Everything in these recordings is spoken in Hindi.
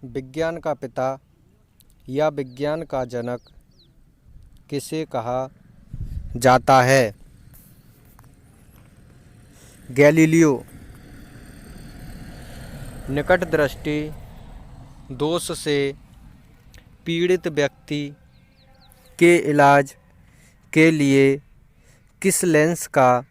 विज्ञान का पिता या विज्ञान का जनक किसे कहा जाता है? गैलीलियो। निकट दृष्टि दोष से पीड़ित व्यक्ति के इलाज के लिए किस लेंस का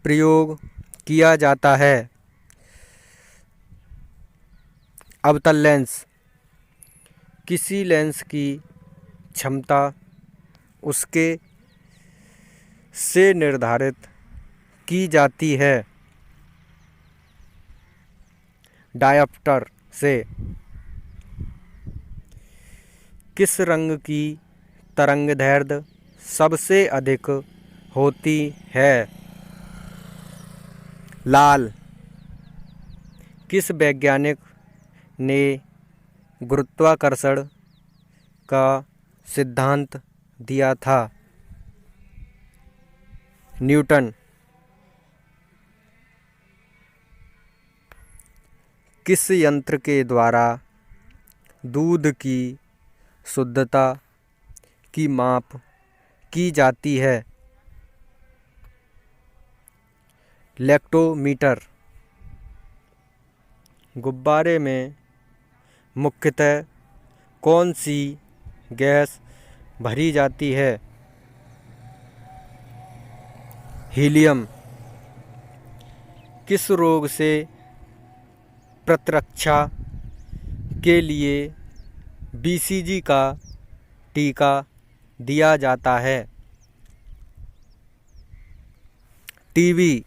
प्रयोग किया जाता है? अवतल लेंस। किसी लेंस की क्षमता उसके से निर्धारित की जाती है? डायप्टर से। किस रंग की तरंगदैर्ध्य सबसे अधिक होती है? लाल। किस वैज्ञानिक ने गुरुत्वाकर्षण का सिद्धांत दिया था? न्यूटन। किस यंत्र के द्वारा दूध की शुद्धता की माप की जाती है? लैक्टोमीटर। गुब्बारे में मुख्यतः कौन सी गैस भरी जाती है? हीलियम। किस रोग से प्रतिरक्षा के लिए बीसीजी का टीका दिया जाता है? टीबी।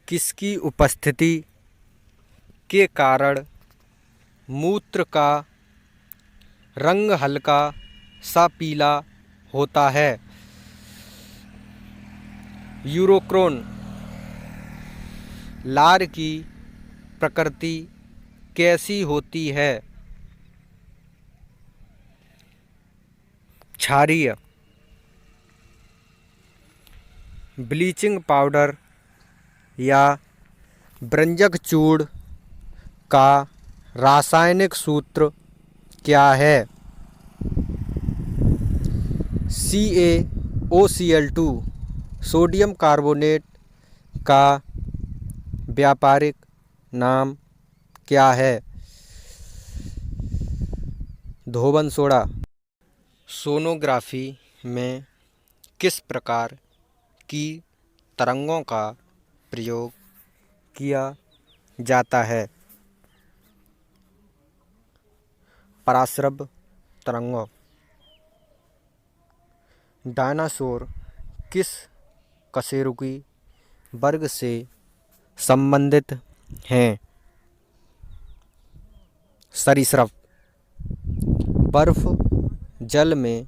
किसकी उपस्थिति के कारण मूत्र का रंग हल्का सा पीला होता है? यूरोक्रोन। लार की प्रकृति कैसी होती है? क्षारीय। ब्लीचिंग पाउडर या ब्रंजक चूर्ण का रासायनिक सूत्र क्या है? CaOCl2। सोडियम कार्बोनेट का व्यापारिक नाम क्या है? धोबन सोडा। सोनोग्राफी में किस प्रकार की तरंगों का प्रयोग किया जाता है? पराश्रव्य तरंगों। डायनासोर किस कशेरुकी वर्ग से संबंधित हैं? सरीसृप। बर्फ जल में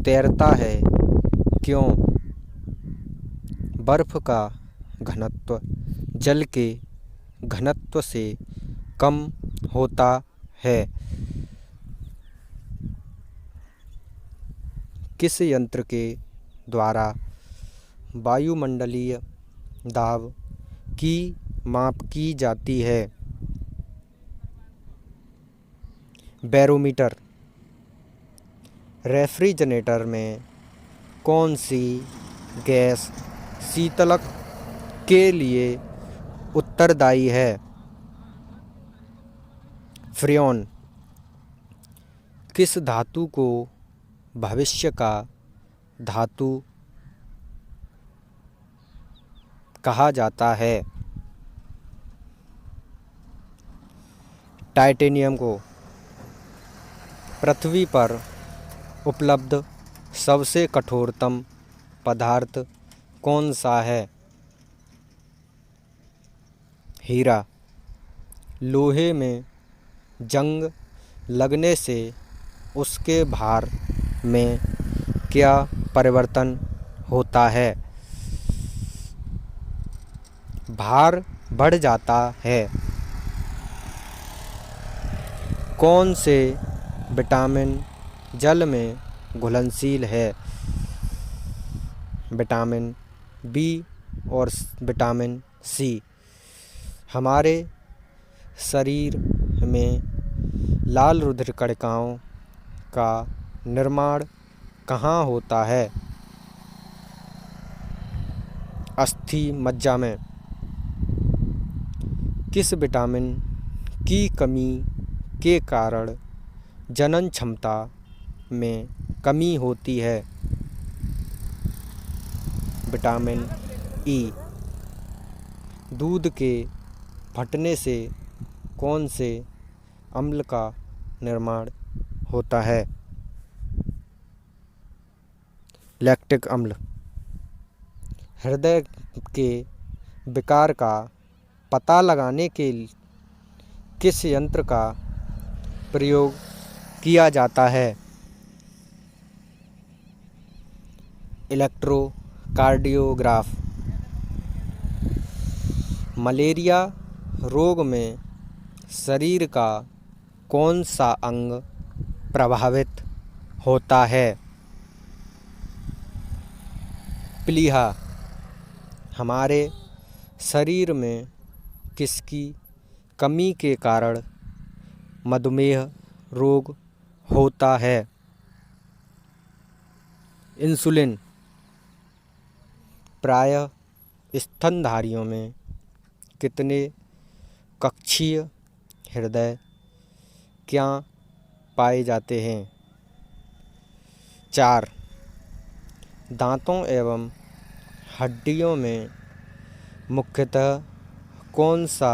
तैरता है क्यों? बर्फ का घनत्व जल के घनत्व से कम होता है। किस यंत्र के द्वारा वायुमंडलीय दाब की माप की जाती है? बैरोमीटर। रेफ्रिजरेटर में कौन सी गैस शीतलक के लिए उत्तरदायी है? फ्रेऑन। किस धातु को भविष्य का धातु कहा जाता है? टाइटेनियम को। पृथ्वी पर उपलब्ध सबसे कठोरतम पदार्थ कौन सा है? हीरा। लोहे में जंग लगने से उसके भार में क्या परिवर्तन होता है? भार बढ़ जाता है। कौन से विटामिन जल में घुलनशील है? विटामिन बी और विटामिन सी। हमारे शरीर में लाल रुधिर कणिकाओं का निर्माण कहाँ होता है? अस्थि मज्जा में। किस विटामिन की कमी के कारण जनन क्षमता में कमी होती है? Vitamin E. दूध के फटने से कौन से अम्ल का निर्माण होता है? लैक्टिक अम्ल। हृदय के विकार का पता लगाने के किस यंत्र का प्रयोग किया जाता है? इलेक्ट्रोकार्डियोग्राफ। मलेरिया रोग में शरीर का कौन सा अंग प्रभावित होता है? प्लीहा। हमारे शरीर में किसकी कमी के कारण मधुमेह रोग होता है? इंसुलिन। प्रायः स्तनधारियों में कितने कक्षीय हृदय क्या पाए जाते हैं? 4। दांतों एवं हड्डियों में मुख्यतः कौन सा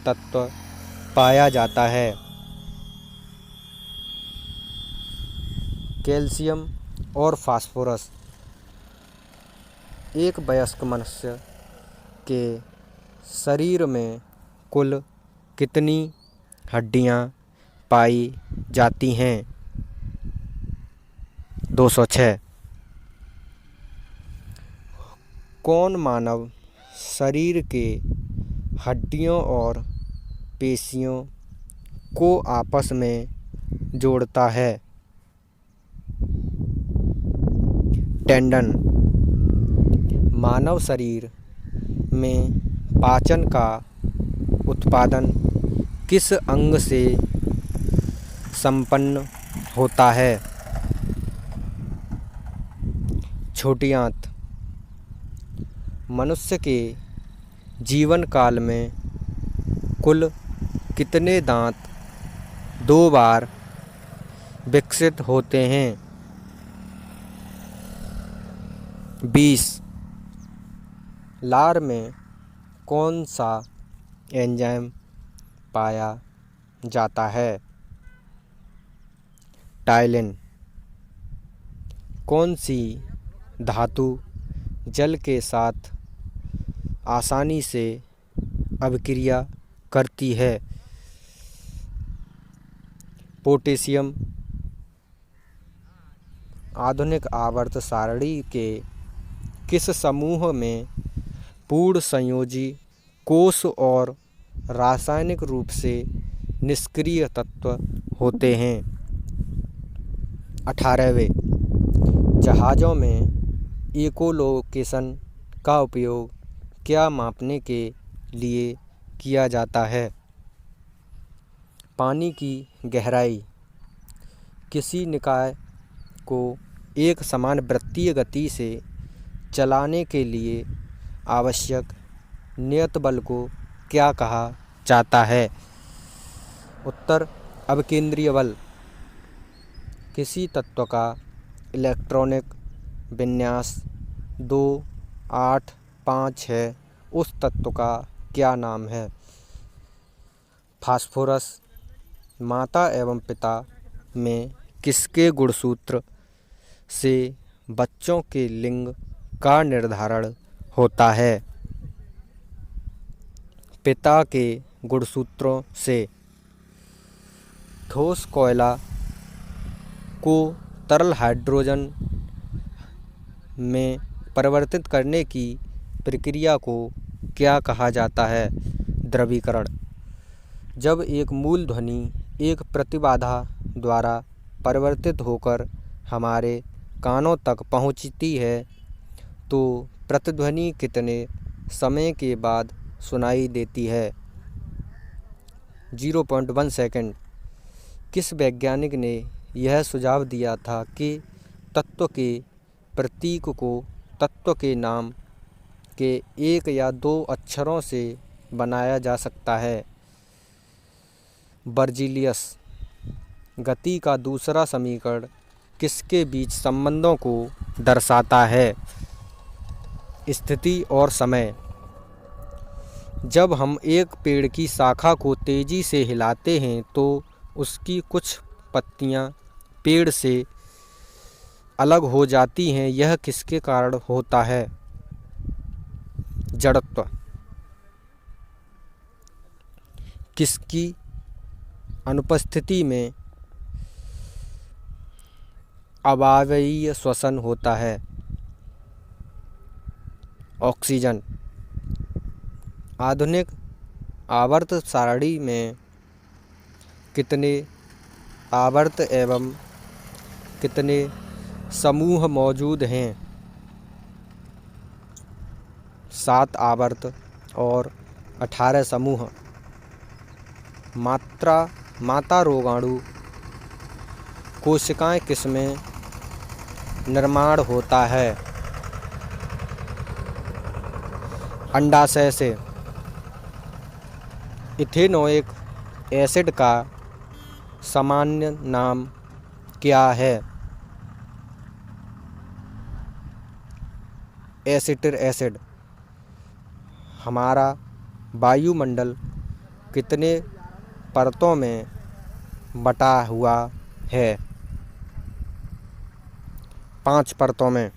तत्व पाया जाता है? कैल्शियम और फास्फोरस। एक वयस्क मनुष्य के शरीर में कुल कितनी हड्डियां पाई जाती हैं? 206। कौन मानव शरीर के हड्डियों और पेशियों को आपस में जोड़ता है? टेंडन। मानव शरीर में पाचन का उत्पादन किस अंग से संपन्न होता है? छोटी आंत। मनुष्य के जीवन काल में कुल कितने दांत 2 बार विकसित होते हैं? 20। लार में कौन सा एंजाइम पाया जाता है? टाइलिन। कौन सी धातु जल के साथ आसानी से अभिक्रिया करती है? पोटेशियम। आधुनिक आवर्त सारणी के किस समूह में पूर्ण संयोजी कोष और रासायनिक रूप से निष्क्रिय तत्व होते हैं? 18वें। जहाज़ों में इकोलोकेशन का उपयोग क्या मापने के लिए किया जाता है? पानी की गहराई। किसी निकाय को एक समान वृत्तीय गति से चलाने के लिए आवश्यक नियत बल को क्या कहा जाता है? उत्तर अभिकेंद्रीय बल। किसी तत्व का इलेक्ट्रॉनिक विन्यास 2, 8, 5 है, उस तत्व का क्या नाम है? फास्फोरस। माता एवं पिता में किसके गुणसूत्र से बच्चों के लिंग का निर्धारण होता है? पिता के गुणसूत्रों से। ठोस कोयला को तरल हाइड्रोजन में परिवर्तित करने की प्रक्रिया को क्या कहा जाता है? द्रवीकरण। जब एक मूल ध्वनि एक प्रतिबाधा द्वारा परिवर्तित होकर हमारे कानों तक पहुंचती है तो प्रतिध्वनि कितने समय के बाद सुनाई देती है? 0.1 सेकंड। किस वैज्ञानिक ने यह सुझाव दिया था कि तत्व के प्रतीक को तत्व के नाम के एक या दो अक्षरों से बनाया जा सकता है? बर्जीलियस। गति का दूसरा समीकरण किसके बीच संबंधों को दर्शाता है? स्थिति और समय। जब हम एक पेड़ की शाखा को तेजी से हिलाते हैं तो उसकी कुछ पत्तियां पेड़ से अलग हो जाती हैं। यह किसके कारण होता है? जड़त्व। किसकी अनुपस्थिति में अवायवीय श्वसन होता है? ऑक्सीजन। आधुनिक आवर्त सारणी में कितने आवर्त एवं कितने समूह मौजूद हैं? 7 आवर्त और 18 समूह। माता रोगाणु कोशिकाएं किसमें निर्माण होता है? अंडाशय से। इथेनोइक एसिड का सामान्य नाम क्या है? Acetic acid. हमारा वायुमंडल कितने परतों में बटा हुआ है? 5 परतों में।